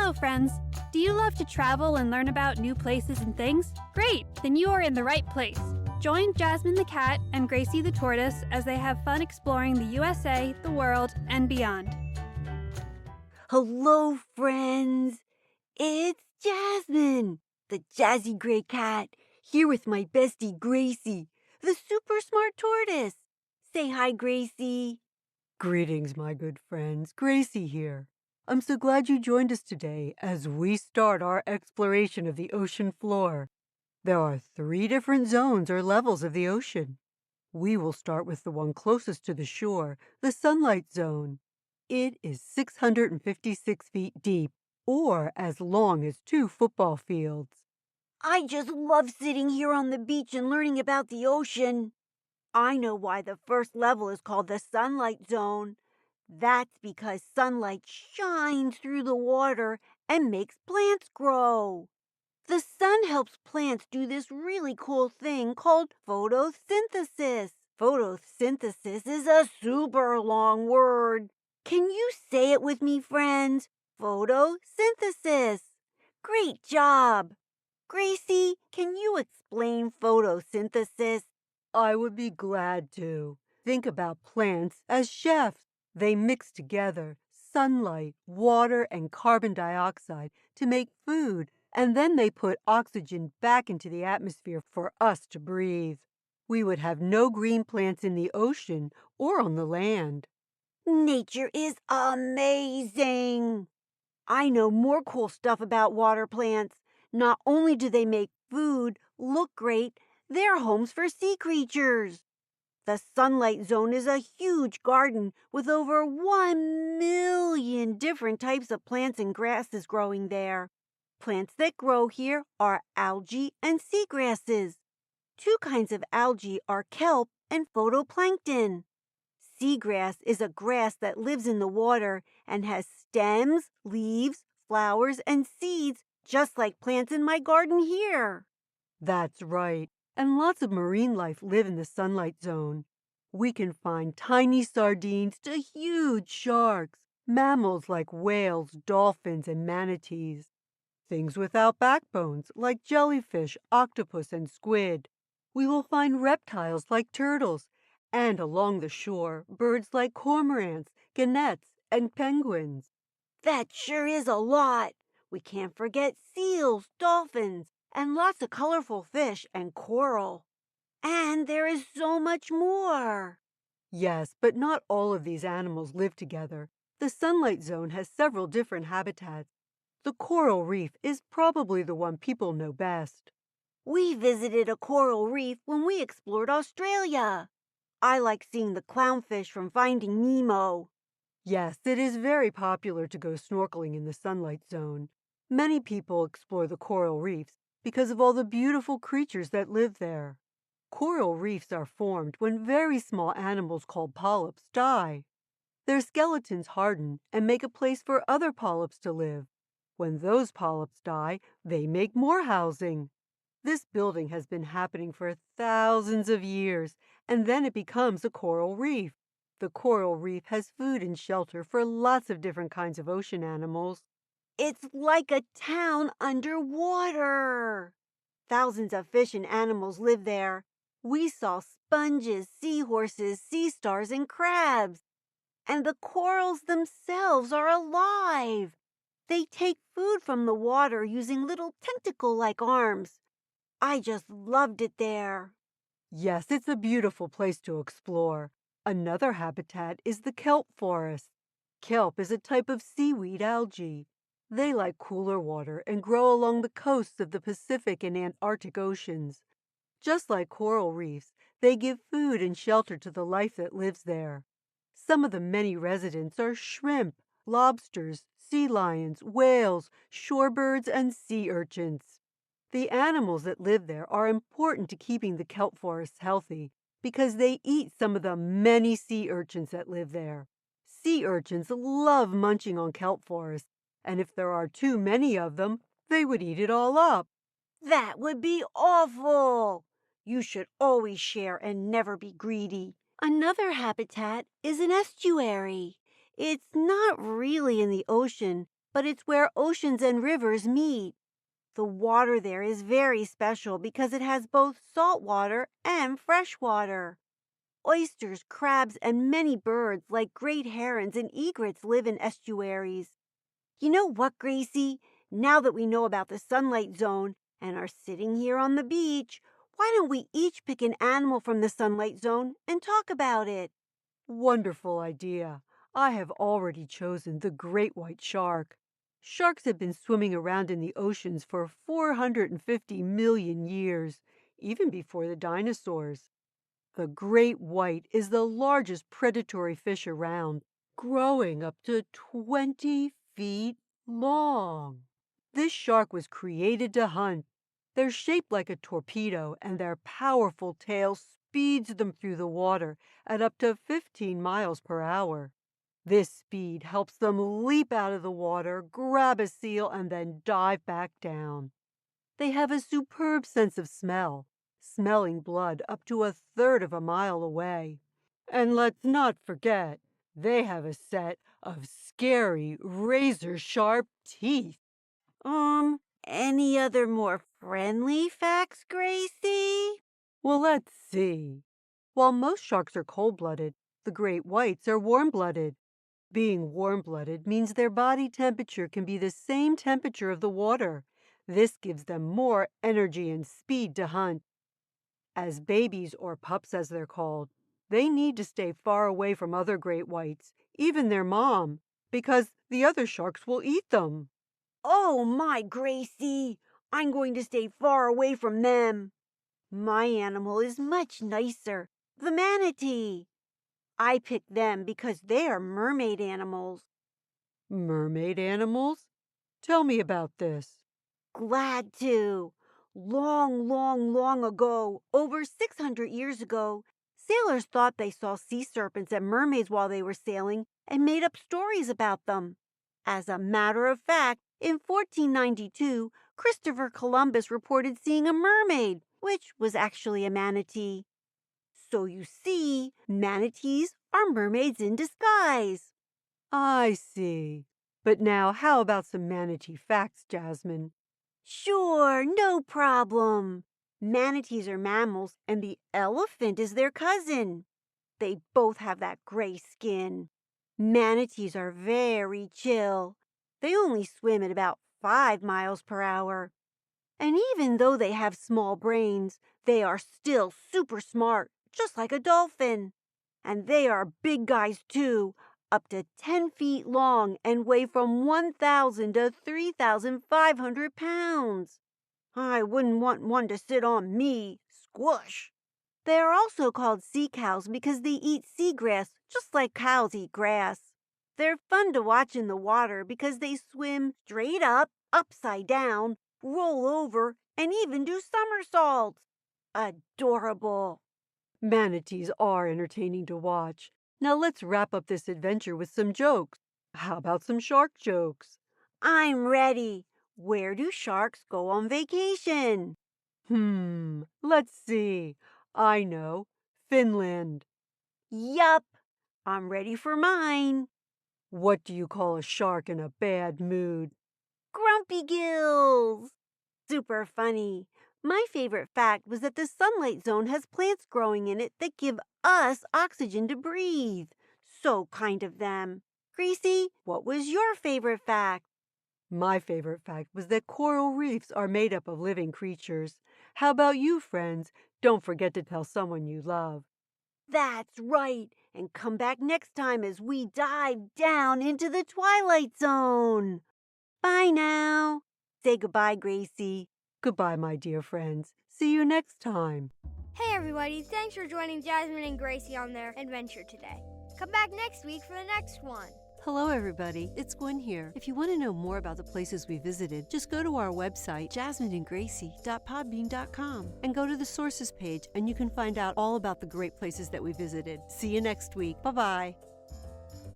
Hello, friends! Do you love to travel and learn about new places and things? Great! Then you are in the right place. Join Jasmine the cat and Gracie the tortoise as they have fun exploring the USA, the world, and beyond. Hello, friends! It's Jasmine, the jazzy gray cat, here with my bestie Gracie, the super smart tortoise. Say hi, Gracie. Greetings, my good friends. Gracie here. I'm so glad you joined us today as we start our exploration of the ocean floor. There are 3 different zones or levels of the ocean. We will start with the one closest to the shore, the sunlight zone. It is 656 feet deep, or as long as 2 football fields. I just love sitting here on the beach and learning about the ocean. I know why the first level is called the sunlight zone. That's because sunlight shines through the water and makes plants grow. The sun helps plants do this really cool thing called photosynthesis. Photosynthesis is a super long word. Can you say it with me, friends? Photosynthesis. Great job. Gracie, can you explain photosynthesis? I would be glad to. Think about plants as chefs. They mix together sunlight, water, and carbon dioxide to make food, and then they put oxygen back into the atmosphere for us to breathe. We would have no green plants in the ocean or on the land. Nature is amazing. I know more cool stuff about water plants. Not only do they make food, look great, they're homes for sea creatures. The sunlight zone is a huge garden with over 1 million different types of plants and grasses growing there. Plants that grow here are algae and seagrasses. 2 kinds of algae are kelp and phytoplankton. Seagrass is a grass that lives in the water and has stems, leaves, flowers, and seeds, just like plants in my garden here. That's right, and lots of marine life live in the sunlight zone. We can find tiny sardines to huge sharks, mammals like whales, dolphins, and manatees, things without backbones like jellyfish, octopus, and squid. We will find reptiles like turtles, and along the shore, birds like cormorants, gannets, and penguins. That sure is a lot. We can't forget seals, dolphins, and lots of colorful fish and coral. And there is so much more. Yes, but not all of these animals live together. The sunlight zone has several different habitats. The coral reef is probably the one people know best. We visited a coral reef when we explored Australia. I like seeing the clownfish from Finding Nemo. Yes, it is very popular to go snorkeling in the sunlight zone. Many people explore the coral reefs because of all the beautiful creatures that live there. Coral reefs are formed when very small animals called polyps die. Their skeletons harden and make a place for other polyps to live. When those polyps die, they make more housing. This building has been happening for thousands of years, and then it becomes a coral reef. The coral reef has food and shelter for lots of different kinds of ocean animals. It's like a town underwater. Thousands of fish and animals live there. We saw sponges, seahorses, sea stars, and crabs. And the corals themselves are alive. They take food from the water using little tentacle-like arms. I just loved it there. Yes, it's a beautiful place to explore. Another habitat is the kelp forest. Kelp is a type of seaweed algae. They like cooler water and grow along the coasts of the Pacific and Antarctic oceans. Just like coral reefs, they give food and shelter to the life that lives there. Some of the many residents are shrimp, lobsters, sea lions, whales, shorebirds, and sea urchins. The animals that live there are important to keeping the kelp forests healthy because they eat some of the many sea urchins that live there. Sea urchins love munching on kelp forests, and if there are too many of them, they would eat it all up. That would be awful. You should always share and never be greedy. Another habitat is an estuary. It's not really in the ocean, but it's where oceans and rivers meet. The water there is very special because it has both salt water and fresh water. Oysters, crabs, and many birds like great herons and egrets live in estuaries. You know what, Gracie? Now that we know about the sunlight zone and are sitting here on the beach, why don't we each pick an animal from the sunlight zone and talk about it? Wonderful idea. I have already chosen the great white shark. Sharks have been swimming around in the oceans for 450 million years, even before the dinosaurs. The great white is the largest predatory fish around, growing up to 20 feet long. This shark was created to hunt. They're shaped like a torpedo, and their powerful tail speeds them through the water at up to 15 miles per hour. This speed helps them leap out of the water, grab a seal, and then dive back down. They have a superb sense of smell, smelling blood up to a third of a mile away. And let's not forget, they have a set of scary, razor-sharp teeth. Any other more friendly facts, Gracie? Well, let's see. While most sharks are cold-blooded, the great whites are warm-blooded. Being warm-blooded means their body temperature can be the same temperature of the water. This gives them more energy and speed to hunt. As babies, or pups as they're called, they need to stay far away from other great whites, even their mom, because the other sharks will eat them. Oh, my Gracie! I'm going to stay far away from them. My animal is much nicer, the manatee. I picked them because they are mermaid animals. Mermaid animals? Tell me about this. Glad to. Long ago, over 600 years ago, sailors thought they saw sea serpents and mermaids while they were sailing and made up stories about them. As a matter of fact, in 1492, Christopher Columbus reported seeing a mermaid, which was actually a manatee. So you see, manatees are mermaids in disguise. I see. But now, how about some manatee facts, Jasmine? Sure, no problem. Manatees are mammals, and the elephant is their cousin. They both have that gray skin. Manatees are very chill. They only swim at about 5 miles per hour. And even though they have small brains, they are still super smart, just like a dolphin. And they are big guys too, up to 10 feet long and weigh from 1,000 to 3,500 pounds. I wouldn't want one to sit on me. Squish! They are also called sea cows because they eat seagrass just like cows eat grass. They're fun to watch in the water because they swim straight up, upside down, roll over, and even do somersaults. Adorable. Manatees are entertaining to watch. Now let's wrap up this adventure with some jokes. How about some shark jokes? I'm ready. Where do sharks go on vacation? Let's see. I know. Finland. Yup. I'm ready for mine. What do you call a shark in a bad mood? Grumpy gills. Super funny. My favorite fact was that the sunlight zone has plants growing in it that give us oxygen to breathe. So kind of them. Gracie, what was your favorite fact? My favorite fact was that coral reefs are made up of living creatures. How about you, friends? Don't forget to tell someone you love. That's right. And come back next time as we dive down into the twilight zone. Bye now. Say goodbye, Gracie. Goodbye, my dear friends. See you next time. Hey everybody, thanks for joining Jasmine and Gracie on their adventure today. Come back next week for the next one. Hello everybody, it's Gwen here. If you want to know more about the places we visited, just go to our website, jasmineandgracie.podbean.com, and go to the sources page and you can find out all about the great places that we visited. See you next week. Bye-bye.